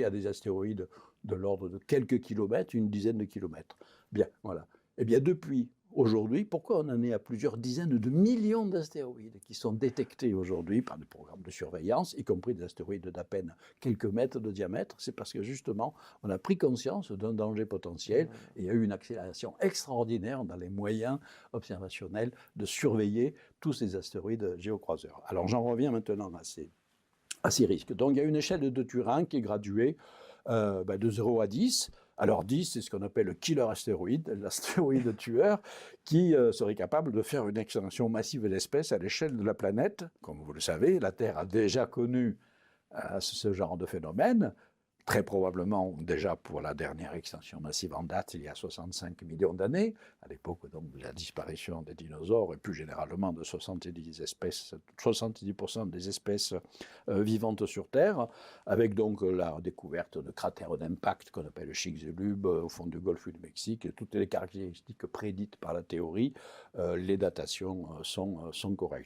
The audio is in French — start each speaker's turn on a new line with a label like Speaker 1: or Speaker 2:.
Speaker 1: y a des astéroïdes de l'ordre de quelques kilomètres, une dizaine de kilomètres. Bien, voilà. Eh bien, depuis aujourd'hui, pourquoi on en est à plusieurs dizaines de millions d'astéroïdes qui sont détectés aujourd'hui par des programmes de surveillance, y compris des astéroïdes d'à peine quelques mètres de diamètre? C'est parce que justement, on a pris conscience d'un danger potentiel et il y a eu une accélération extraordinaire dans les moyens observationnels de surveiller tous ces astéroïdes géocroiseurs. Alors j'en reviens maintenant à ces risques. Donc il y a une échelle de Turing qui est graduée de 0 à 10. Alors 10, c'est ce qu'on appelle le killer astéroïde, l'astéroïde tueur, qui serait capable de faire une extinction massive d'espèces à l'échelle de la planète. Comme vous le savez, la Terre a déjà connu ce genre de phénomène, très probablement déjà pour la dernière extinction massive en date, il y a 65 millions d'années, à l'époque donc de la disparition des dinosaures et plus généralement de 70% des espèces vivantes sur Terre, avec donc la découverte de cratères d'impact qu'on appelle Chicxulub au fond du golfe du Mexique, et toutes les caractéristiques prédites par la théorie, les datations sont correctes.